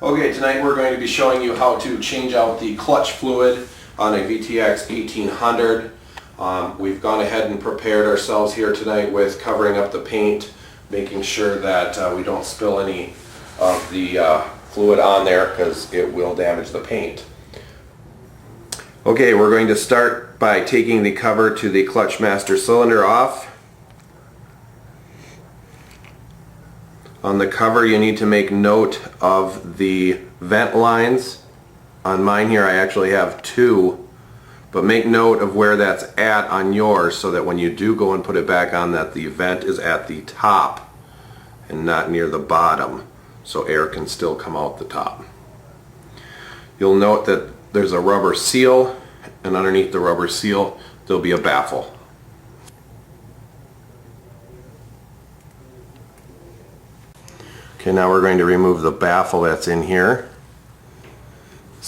Okay, tonight we're going to be showing you how to change out the clutch fluid on a VTX 1800. We've gone ahead and prepared ourselves here tonight with covering up the paint, making sure that we don't spill any of the fluid on there because it will damage the paint. Okay, we're going to start by taking the cover to the clutch master cylinder off. On the cover you need to make note of the vent lines. On mine here I actually have two, but make note of where that's at on yours so that when you do go and put it back on, that the vent is at the top and not near the bottom, so air can still come out the top. You'll note that there's a rubber seal, and underneath the rubber seal there'll be a baffle. Okay, now we're going to remove the baffle that's in here.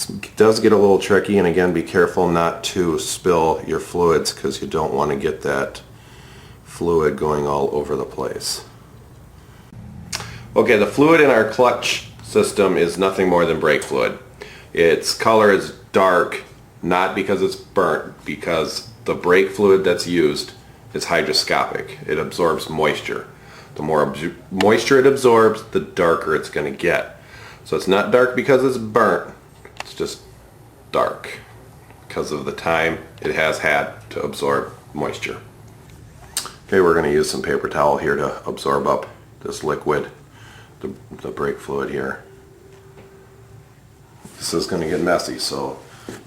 It does get a little tricky, and again, be careful not to spill your fluids because you don't want to get that fluid going all over the place. Okay, the fluid in our clutch system is nothing more than brake fluid. Its color is dark, not because it's burnt, because the brake fluid that's used is hygroscopic. It absorbs moisture. The more moisture it absorbs, the darker it's going to get. So it's not dark because it's burnt, it's just dark because of the time it has had to absorb moisture. Okay, we're going to use some paper towel here to absorb up this liquid, the brake fluid here. This is going to get messy, so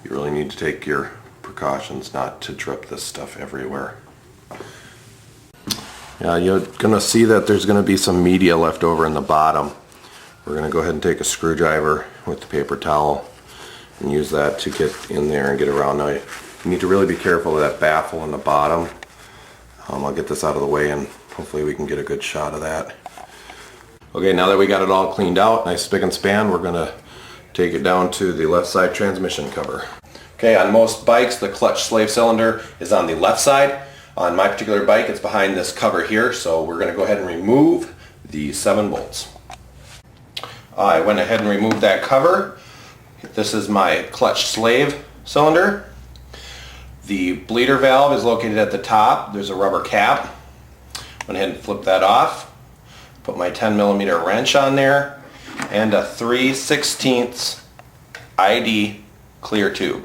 you really need to take your precautions not to drip this stuff everywhere. Yeah, you're going to see that there's going to be some media left over in the bottom. We're going to go ahead and take a screwdriver with the paper towel and use that to get in there and get around. Now you need to really be careful of that baffle in the bottom. I'll get this out of the way and hopefully we can get a good shot of that. Okay, now that we got it all cleaned out, nice spick and span, we're going to take it down to the left side transmission cover. Okay, on most bikes the clutch slave cylinder is on the left side. On my particular bike it's behind this cover here, so we're going to go ahead and remove the 7 bolts. I went ahead and removed that cover. This is my clutch slave cylinder. The bleeder valve is located at the top. There's a rubber cap. Went ahead and flipped that off. Put my 10mm wrench on there and a 3/16 ID clear tube.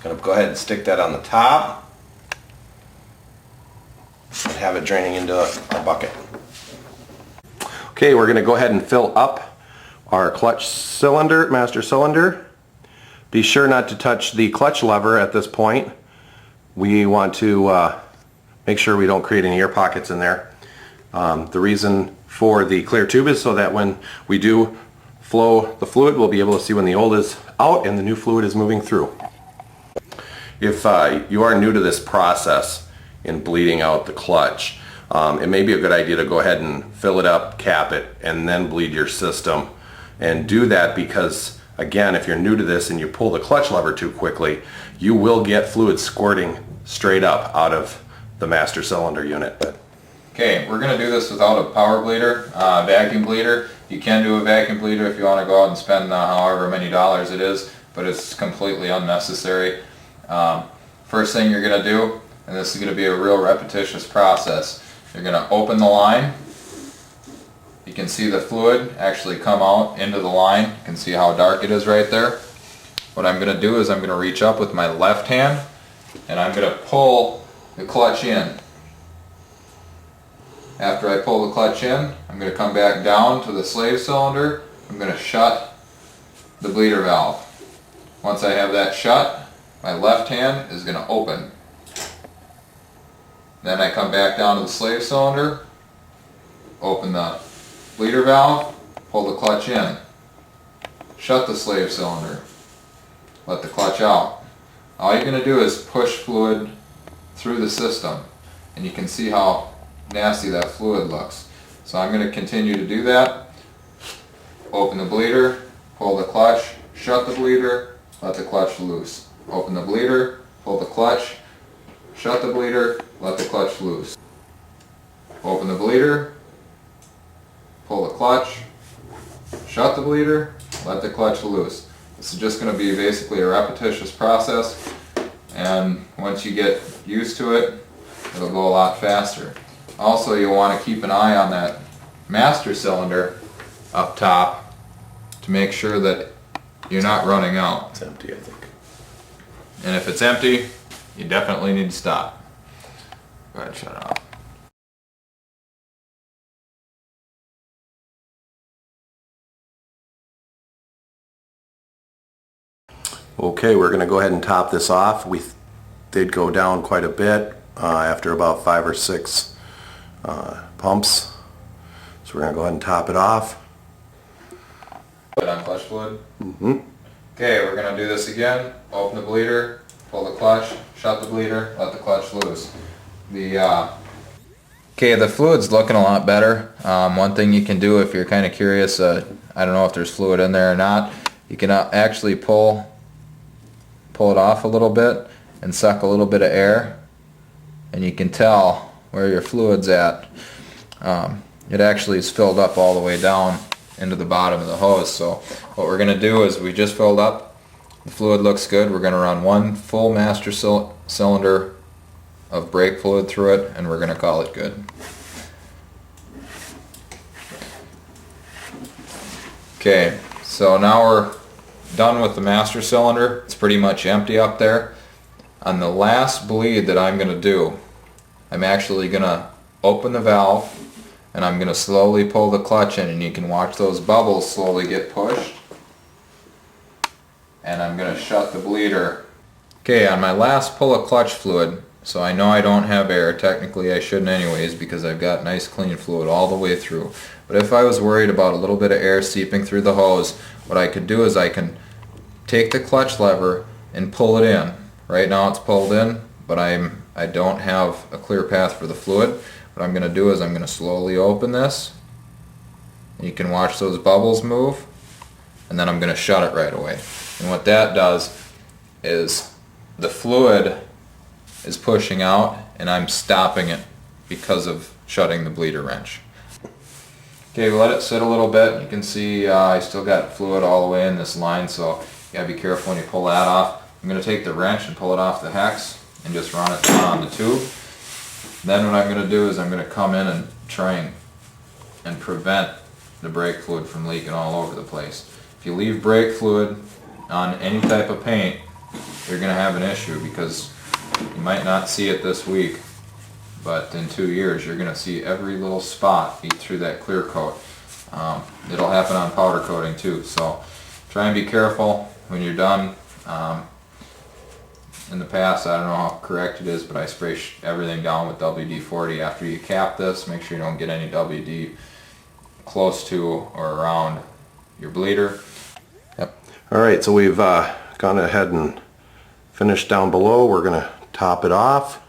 Going to go ahead and stick that on the top and have it draining into our bucket. Okay, we're going to go ahead and fill up our clutch cylinder, master cylinder. Be sure not to touch the clutch lever at this point. We want to make sure we don't create any air pockets in there. The reason for the clear tube is so that when we do flow the fluid, we'll be able to see when the old is out and the new fluid is moving through. If you are new to this process in bleeding out the clutch, it may be a good idea to go ahead and fill it up, cap it, and then bleed your system. And do that because, again, if you're new to this and you pull the clutch lever too quickly, you will get fluid squirting straight up out of the master cylinder unit. Okay, we're going to do this without a power bleeder, vacuum bleeder. You can do a vacuum bleeder if you want to go out and spend however many dollars it is, but it's completely unnecessary. First thing you're going to do, and this is going to be a real repetitious process, you're going to open the line. You can see the fluid actually come out into the line. You can see how dark it is right there. What I'm going to do is I'm going to reach up with my left hand and I'm going to pull the clutch in. After I pull the clutch in, I'm going to come back down to the slave cylinder. I'm going to shut the bleeder valve. Once I have that shut, my left hand is going to open. Then I come back down to the slave cylinder, open the bleeder valve, pull the clutch in, shut the slave cylinder, let the clutch out. All you're going to do is push fluid through the system, and you can see how nasty that fluid looks. So I'm going to continue to do that. Open the bleeder, pull the clutch, shut the bleeder, let the clutch loose. Open the bleeder, pull the clutch, shut the bleeder, let the clutch loose. Open the bleeder, pull the clutch, shut the bleeder, let the clutch loose. This is just going to be basically a repetitious process, and once you get used to it, it'll go a lot faster. Also, you'll want to keep an eye on that master cylinder up top to make sure that you're not running out. It's empty, I think. And if it's empty, you definitely need to stop. Go ahead and shut it off. Okay, we're going to go ahead and top this off. We did go down quite a bit after about 5 or 6 pumps. So we're going to go ahead and top it off. Put on clutch fluid. Okay, we're going to do this again. Open the bleeder, pull the clutch, shut the bleeder, let the clutch loose. Okay, the fluid's looking a lot better. One thing you can do if you're kind of curious, I don't know if there's fluid in there or not, you can actually pull it off a little bit and suck a little bit of air, and you can tell where your fluid's at. It actually is filled up all the way down into the bottom of the hose. So what we're going to do is we just filled up, the fluid looks good, we're going to run 1 full master cylinder of brake fluid through it, and we're going to call it good. Okay, so now we're done with the master cylinder. It's pretty much empty up there. On the last bleed that I'm going to do, I'm actually going to open the valve and I'm going to slowly pull the clutch in, and you can watch those bubbles slowly get pushed. And I'm going to shut the bleeder. Okay, on my last pull of clutch fluid, so I know I don't have air, technically I shouldn't anyways because I've got nice clean fluid all the way through. But if I was worried about a little bit of air seeping through the hose, what I could do is I can take the clutch lever and pull it in. Right now it's pulled in, but I don't have a clear path for the fluid. What I'm going to do is I'm going to slowly open this. You can watch those bubbles move, and then I'm going to shut it right away. And what that does is the fluid is pushing out and I'm stopping it because of shutting the bleeder wrench. Okay, we let it sit a little bit. You can see I still got fluid all the way in this line, so you gotta be careful when you pull that off. I'm going to take the wrench and pull it off the hex and just run it down on the tube. Then what I'm going to do is I'm going to come in and try and prevent the brake fluid from leaking all over the place. If you leave brake fluid on any type of paint, you're going to have an issue, because you might not see it this week, but in 2 years you're going to see every little spot eat through that clear coat. It'll happen on powder coating too, so try and be careful when you're done. In the past, I don't know how correct it is, but I spray everything down with WD-40 after you cap this. Make sure you don't get any WD close to or around your bleeder. Yep. Alright, so we've gone ahead and finished down below. We're going to top it off.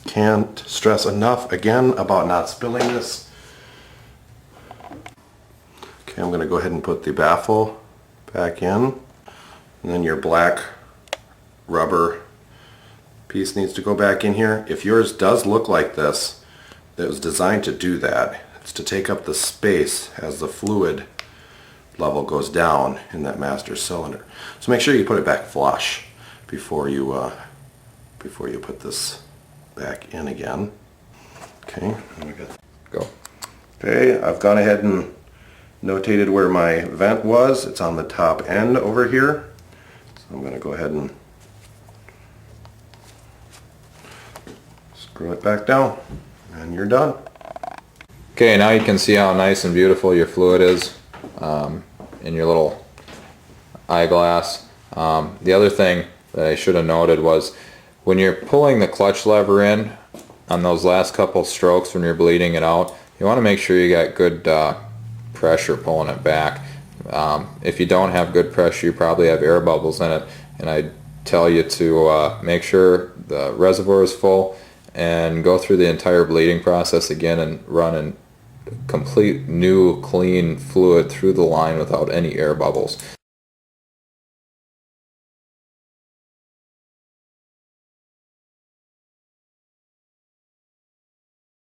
Can't stress enough again about not spilling this. Okay, I'm going to go ahead and put the baffle back in, and then your black rubber piece needs to go back in here. If yours does look like this, that was designed to do that. It's to take up the space as the fluid level goes down in that master cylinder. So make sure you put it back flush before you put this back in again. Okay, Go. Okay, I've gone ahead and notated where my vent was. It's on the top end over here. So I'm going to go ahead and screw it back down, and you're done. Okay, now you can see how nice and beautiful your fluid is in your little eyeglass. The other thing that I should have noted was when you're pulling the clutch lever in on those last couple strokes when you're bleeding it out, you want to make sure you got good pressure pulling it back. If you don't have good pressure, you probably have air bubbles in it, and I tell you to make sure the reservoir is full and go through the entire bleeding process again and run a complete new clean fluid through the line without any air bubbles.